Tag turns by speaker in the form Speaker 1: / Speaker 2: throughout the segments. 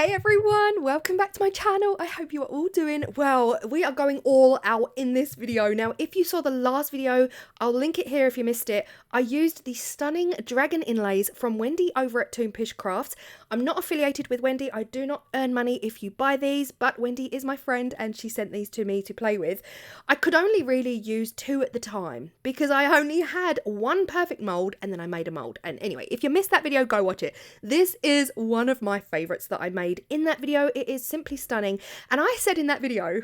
Speaker 1: Hey everyone, welcome back to my channel. I hope you are all doing well. We are going all out in this video. Now, if you saw the last video, I'll link it here if you missed it. I used the stunning dragon inlays from Wendy over at Toonpish Crafts. I'm not affiliated with Wendy. I do not earn money if you buy these, but Wendy is my friend and she sent these to me to play with. I could only really use 2 at the time because I only had one perfect mold and then I made a mold. And anyway, if you missed that video, go watch it. This is one of my favorites that I made in that video. It is simply stunning. And I said in that video,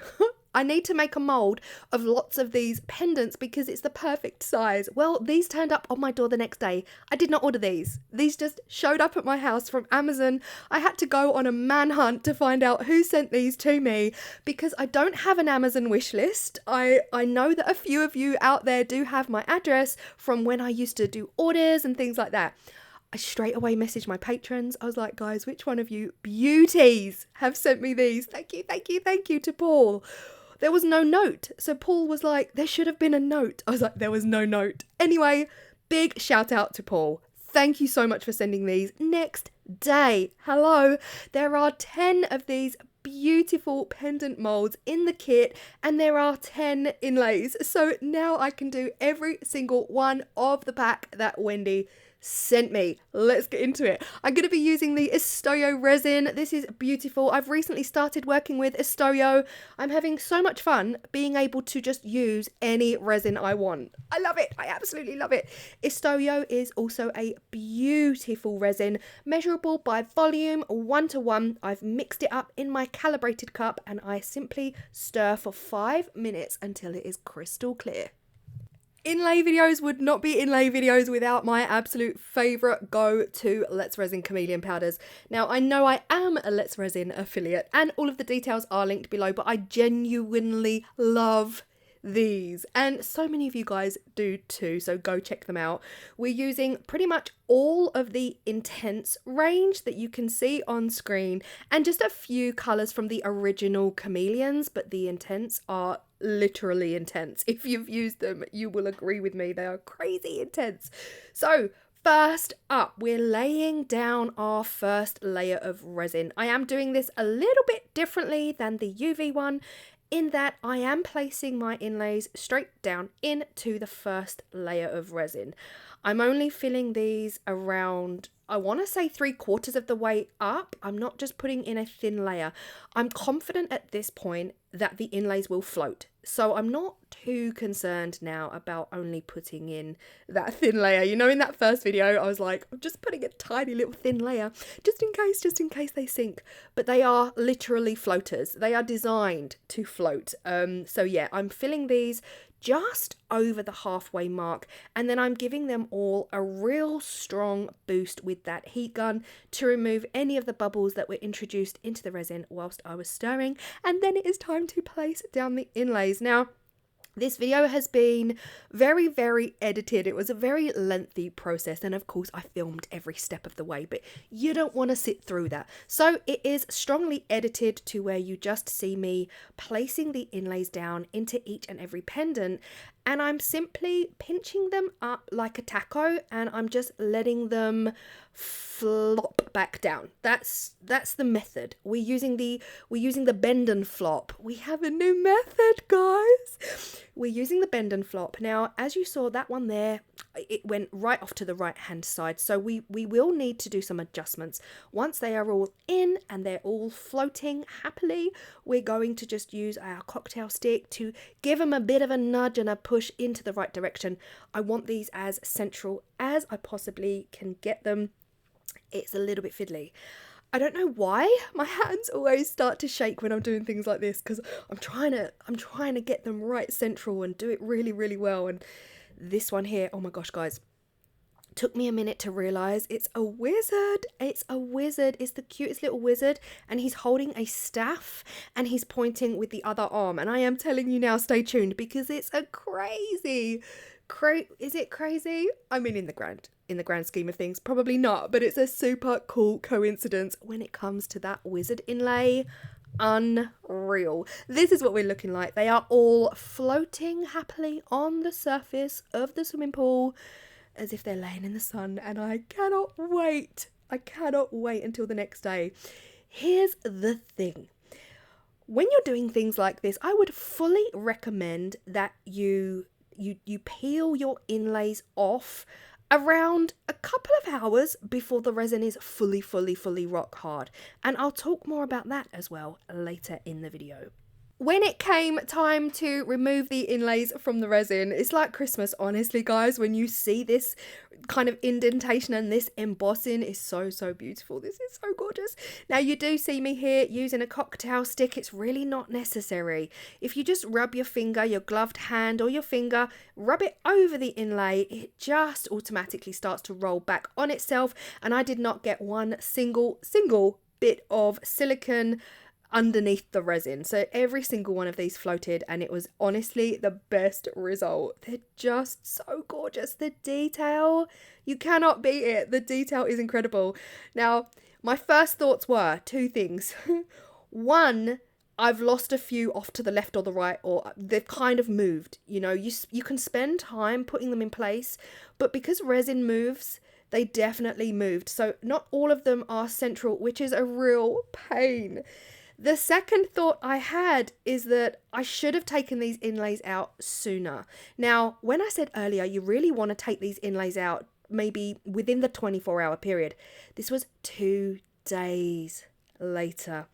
Speaker 1: I need to make a mold of lots of these pendants because it's the perfect size. Well, these turned up on my door the next day. I did not order these. These just showed up at my house from Amazon. I had to go on a manhunt to find out who sent these to me because I don't have an Amazon wish list. I know that a few of you out there do have my address from when I used to do orders and things like that. I straight away messaged my patrons. I was like, guys, which one of you beauties have sent me these? Thank you, thank you, thank you to Paul. There was no note. So Paul was like, there should have been a note. I was like, there was no note. Anyway, big shout out to Paul. Thank you so much for sending these. Next day, hello, there are 10 of these beautiful pendant molds in the kit and there are 10 inlays. So now I can do every single one of the pack that Wendy sent me. Let's get into it. I'm going to be using the Istoyo resin. This is beautiful. I've recently started working with Istoyo. I'm having so much fun being able to just use any resin I want. I love it. I absolutely love it. Istoyo is also a beautiful resin, measurable by volume 1:1. I've mixed it up in my calibrated cup and I simply stir for 5 minutes until it is crystal clear. Inlay videos would not be inlay videos without my absolute favourite go-to Let's Resin chameleon powders. Now, I know I am a Let's Resin affiliate and all of the details are linked below, but I genuinely love these. And so many of you guys do too, so go check them out. We're using pretty much all of the intense range that you can see on screen and just a few colours from the original chameleons, but the intense are literally intense. If you've used them, you will agree with me. They are crazy intense. So first up, we're laying down our first layer of resin. I am doing this a little bit differently than the UV one in that I am placing my inlays straight down into the first layer of resin. I'm only filling these around, I want to say 3/4 of the way up. I'm not just putting in a thin layer. I'm confident at this point that the inlays will float. So I'm not too concerned now about only putting in that thin layer. You know, in that first video, I was like, I'm just putting a tiny little thin layer just in case they sink. But they are literally floaters. They are designed to float. So yeah, I'm filling these just over the halfway mark and then I'm giving them all a real strong boost with that heat gun to remove any of the bubbles that were introduced into the resin whilst I was stirring. And then it is time to place down the inlays. Now, this video has been very, very edited. It was a very lengthy process and of course I filmed every step of the way, but you don't want to sit through that. So it is strongly edited to where you just see me placing the inlays down into each and every pendant and I'm simply pinching them up like a taco and I'm just letting them flop back down. That's the method. We're using the bend and flop. We have a new method, guys. We're using the bend and flop. Now, as you saw, that one there, it went right off to the right hand side. So we will need to do some adjustments. Once they are all in and they're all floating happily, we're going to just use our cocktail stick to give them a bit of a nudge and a push into the right direction. I want these as central as I possibly can get them. It's a little bit fiddly. I don't know why my hands always start to shake when I'm doing things like this because I'm trying to get them right central and do it really, really well. And this one here, oh my gosh, guys, took me a minute to realize it's a wizard. It's a wizard. It's the cutest little wizard and he's holding a staff and he's pointing with the other arm. And I am telling you now, stay tuned because it's a crazy, is it crazy? I mean, in the grand scheme of things, probably not, but it's a super cool coincidence when it comes to that wizard inlay. Unreal. This is what we're looking like. They are all floating happily on the surface of the swimming pool as if they're laying in the sun and I cannot wait. I cannot wait until the next day. here's the thing. When you're doing things like this, I would fully recommend that you peel your inlays off around a couple of hours before the resin is fully rock hard. And I'll talk more about that as well later in the video. When it came time to remove the inlays from the resin, it's like Christmas, honestly, guys. When you see this kind of indentation and this embossing is so beautiful. This is so gorgeous. Now, you do see me here using a cocktail stick. It's really not necessary. If you just rub your finger, your gloved hand or your finger, rub it over the inlay, it just automatically starts to roll back on itself. And I did not get one single bit of silicone underneath the resin. So every single one of these floated, and it was honestly the best result. They're just so gorgeous. The detail, you cannot beat it. The detail is incredible. Now, my first thoughts were two things. One, I've lost a few off to the left or the right, or they've kind of moved. You know, you can spend time putting them in place, but because resin moves, they definitely moved. So not all of them are central, which is a real pain. The second thought I had is that I should have taken these inlays out sooner. Now, when I said earlier, you really want to take these inlays out maybe within the 24-hour period. This was 2 days later.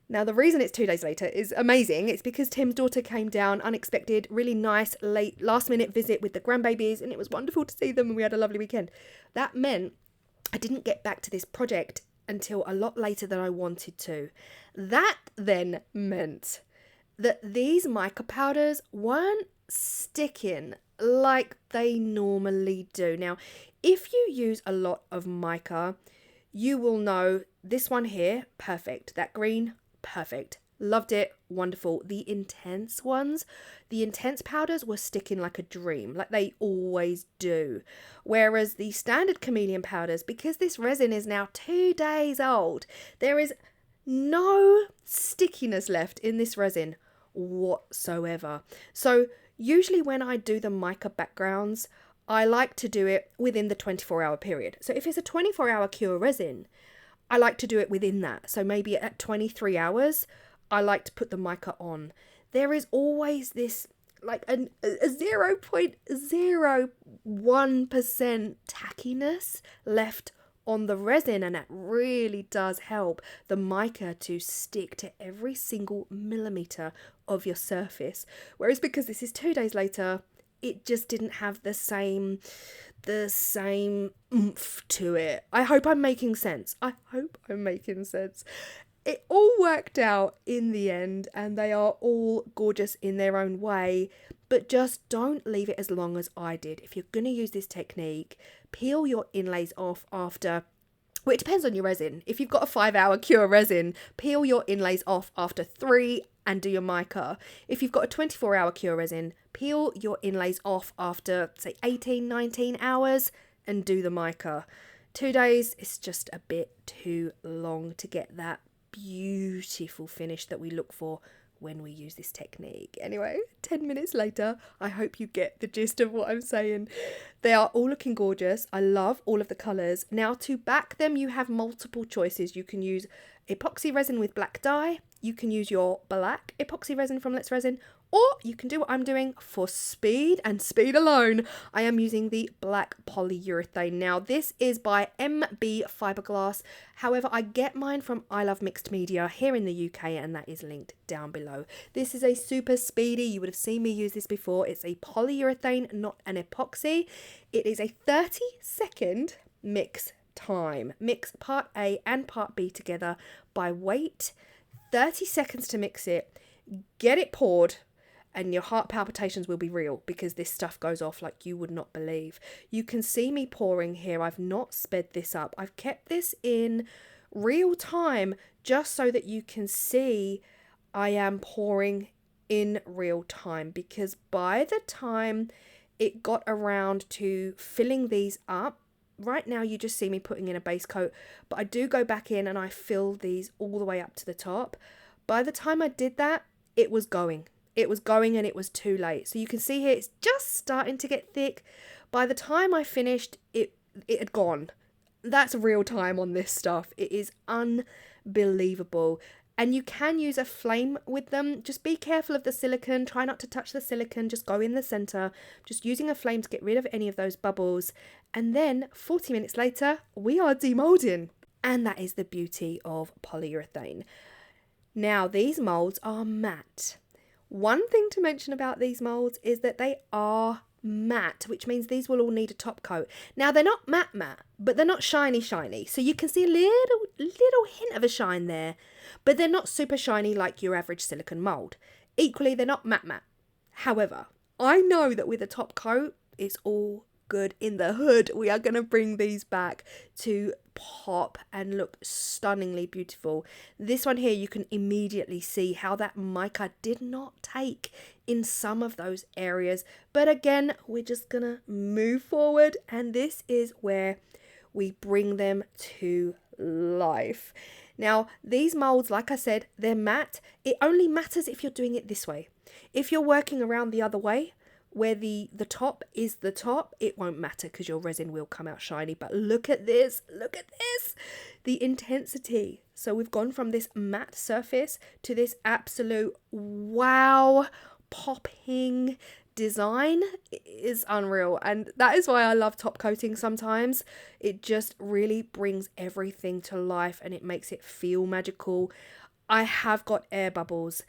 Speaker 1: Now, the reason it's 2 days later is amazing. It's because Tim's daughter came down, unexpected, really nice, late, last-minute visit with the grandbabies, and it was wonderful to see them, and we had a lovely weekend. That meant I didn't get back to this project until a lot later than I wanted to. That then meant that these mica powders weren't sticking like they normally do. Now, if you use a lot of mica, you will know this one here, perfect. That green, perfect. Loved it, wonderful. The intense ones, the intense powders were sticking like a dream, like they always do. Whereas the standard chameleon powders, because this resin is now 2 days old, there is no stickiness left in this resin whatsoever. So usually when I do the mica backgrounds, I like to do it within the 24-hour period. So if it's a 24-hour cure resin, I like to do it within that. So maybe at 23 hours, I like to put the mica on. There is always this like a 0.01% tackiness left on the resin, and that really does help the mica to stick to every single millimeter of your surface. Whereas because this is 2 days later, it just didn't have the same oomph to it. I hope I'm making sense. It all worked out in the end, and they are all gorgeous in their own way, but just don't leave it as long as I did. If you're going to use this technique, peel your inlays off after, well, it depends on your resin. If you've got a 5-hour cure resin, peel your inlays off after 3 and do your mica. If you've got a 24-hour cure resin, peel your inlays off after, say, 18, 19 hours and do the mica. 2 days is just a bit too long to get that beautiful finish that we look for when we use this technique. Anyway, 10 minutes later, I hope you get the gist of what I'm saying. They are all looking gorgeous. I love all of the colours. Now, to back them, you have multiple choices. You can use epoxy resin with black dye. You can use your black epoxy resin from Let's Resin, or you can do what I'm doing for speed and speed alone. I am using the black polyurethane. Now, this is by MB Fiberglass. However, I get mine from I Love Mixed Media here in the UK, and that is linked down below. This is a super speedy. You would have seen me use this before. It's a polyurethane, not an epoxy. It is a 30-second mix time. Mix part A and part B together by weight. 30 seconds to mix it. Get it poured, and your heart palpitations will be real because this stuff goes off like you would not believe. You can see me pouring here. I've not sped this up. I've kept this in real time just so that you can see I am pouring in real time, because by the time it got around to filling these up, right now you just see me putting in a base coat, but I do go back in and I fill these all the way up to the top. By the time I did that, it was going and it was too late. So you can see here it's just starting to get thick. By the time I finished, it had gone. That's real time on this stuff. It is unbelievable. And you can use a flame with them. Just be careful of the silicone. Try not to touch the silicone. Just go in the center. Just using a flame to get rid of any of those bubbles. And then 40 minutes later, we are demolding. And that is the beauty of polyurethane. Now, these molds are matte. One thing to mention about these molds is that they are matte, which means these will all need a top coat. Now, they're not matte, but they're not shiny. So you can see a little hint of a shine there, but they're not super shiny like your average silicone mold. Equally, they're not matte. However, I know that with a top coat, it's all good in the hood. We are going to bring these back to pop and look stunningly beautiful. This one here, you can immediately see how that mica did not take in some of those areas. But again, we're just going to move forward, and this is where we bring them to life. Now, these molds, like I said, they're matte. It only matters if you're doing it this way. If you're working around the other way, where the top is the top, it won't matter because your resin will come out shiny. But look at this, the intensity. So we've gone from this matte surface to this absolute wow popping design. Is unreal, and that is why I love top coating sometimes. It just really brings everything to life and it makes it feel magical. I have got air bubbles.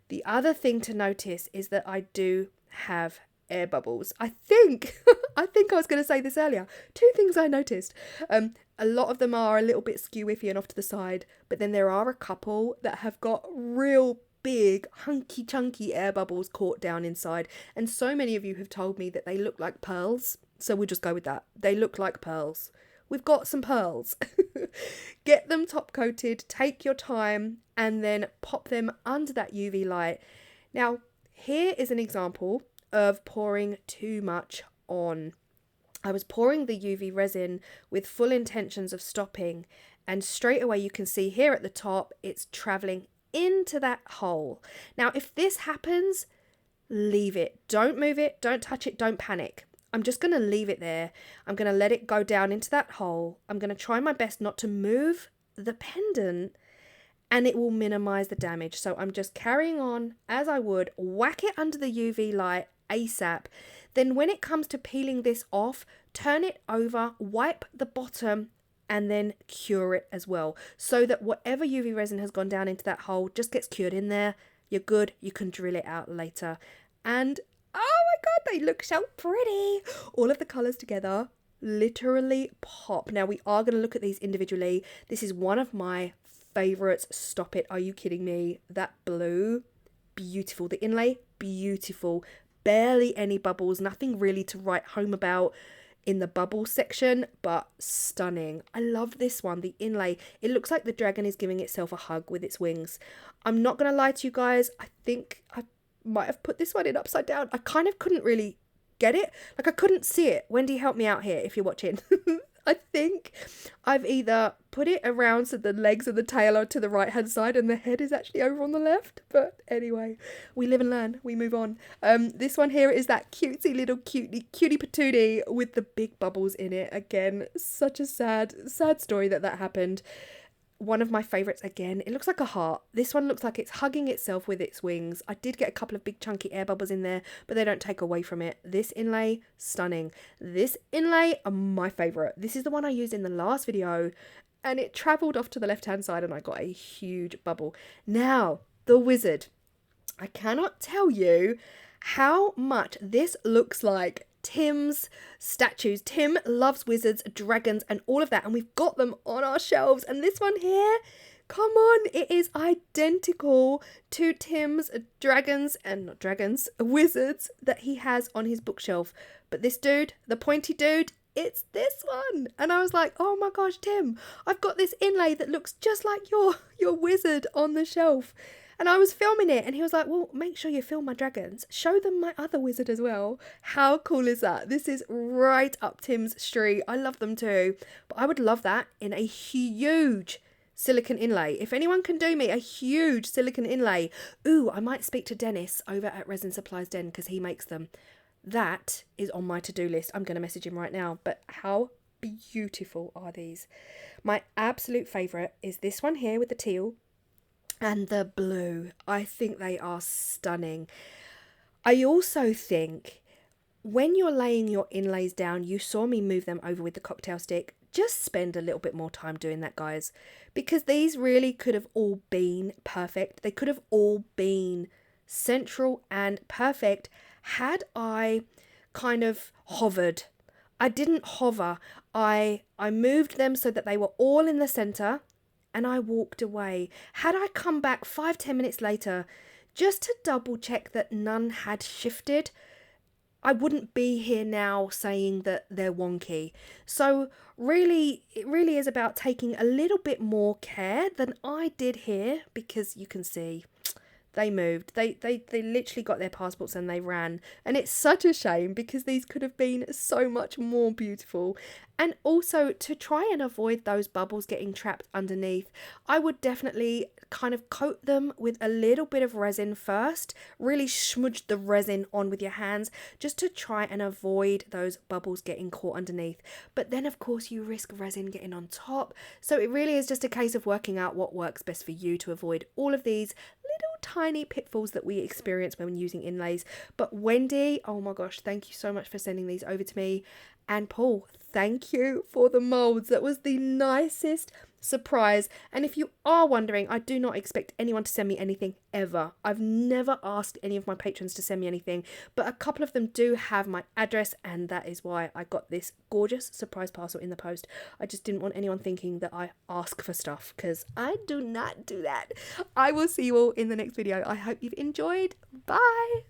Speaker 1: The other thing to notice is that I do have air bubbles. I think I was going to say this earlier. Two things I noticed. A lot of them are a little bit skew-iffy and off to the side, but then there are a couple that have got real big hunky chunky air bubbles caught down inside, and so many of you have told me that they look like pearls, so we'll just go with that. They look like pearls. We've got some pearls. Get them top coated, take your time, and then pop them under that UV light. Now, here is an example of pouring too much on. I was pouring the UV resin with full intentions of stopping, and straight away you can see here at the top, it's traveling into that hole. Now, if this happens, leave it. Don't move it, don't touch it, don't panic. I'm just going to leave it there. I'm going to let it go down into that hole. I'm going to try my best not to move the pendant, and it will minimize the damage. So I'm just carrying on as I would, whack it under the UV light ASAP. Then when it comes to peeling this off, turn it over, wipe the bottom, and then cure it as well, so that whatever UV resin has gone down into that hole just gets cured in there. You're good. You can drill it out later. And oh my god, they look so pretty. All of the colours together literally pop. Now we are going to look at these individually. This is one of my favourites. Stop it. Are you kidding me? That blue, beautiful. The inlay, beautiful. Barely any bubbles. Nothing really to write home about in the bubble section, but stunning. I love this one, the inlay. It looks like the dragon is giving itself a hug with its wings. I'm not going to lie to you guys. I think I might have put this one in upside down. I kind of couldn't really get it. Like, I couldn't see it. Wendy, help me out here if you're watching. I think I've either put it around so the legs and the tail are to the right hand side and the head is actually over on the left. But anyway, we live and learn. We move on. This one here is that cutesy little cutie patootie with the big bubbles in it. Again, such a sad story that happened. One of my favourites again. It looks like a heart. This one looks like it's hugging itself with its wings. I did get a couple of big chunky air bubbles in there, but they don't take away from it. This inlay, stunning. This inlay, my favourite. This is the one I used in the last video, and it travelled off to the left hand side and I got a huge bubble. Now, the wizard. I cannot tell you how much this looks like Tim's statues. Tim loves wizards, dragons, and all of that, and we've got them on our shelves. And this one here, come on, it is identical to Tim's wizards that he has on his bookshelf. But this dude, the pointy dude, it's this one. And I was like, oh my gosh, Tim, I've got this inlay that looks just like your wizard on the shelf. And I was filming it and he was like, well, make sure you film my dragons. Show them my other wizard as well. How cool is that? This is right up Tim's street. I love them too. But I would love that in a huge silicone inlay. If anyone can do me a huge silicone inlay. Ooh, I might speak to Dennis over at Resin Supplies Den because he makes them. That is on my to-do list. I'm going to message him right now. But how beautiful are these? My absolute favourite is this one here with the teal and the blue. I think they are stunning. I also think when you're laying your inlays down, you saw me move them over with the cocktail stick. Just spend a little bit more time doing that, guys, because these really could have all been perfect. They could have all been central and perfect had I kind of hovered. I didn't hover. I moved them so that they were all in the center and I walked away. Had I come back 5-10 minutes later just to double check that none had shifted, I wouldn't be here now saying that they're wonky. So really, it really is about taking a little bit more care than I did here, because you can see they moved. They literally got their passports and they ran. And it's such a shame because these could have been so much more beautiful. And also, to try and avoid those bubbles getting trapped underneath, I would definitely kind of coat them with a little bit of resin first. Really smudge the resin on with your hands just to try and avoid those bubbles getting caught underneath. But then of course you risk resin getting on top. So it really is just a case of working out what works best for you to avoid all of these little tiny pitfalls that we experience when using inlays. But Wendy, oh my gosh, thank you so much for sending these over to me. And Paul, thank you for the molds. That was the nicest surprise. And if you are wondering, I do not expect anyone to send me anything ever. I've never asked any of my patrons to send me anything, but a couple of them do have my address, and that is why I got this gorgeous surprise parcel in the post. I just didn't want anyone thinking that I ask for stuff, because I do not do that. I will see you all in the next video. I hope you've enjoyed. Bye.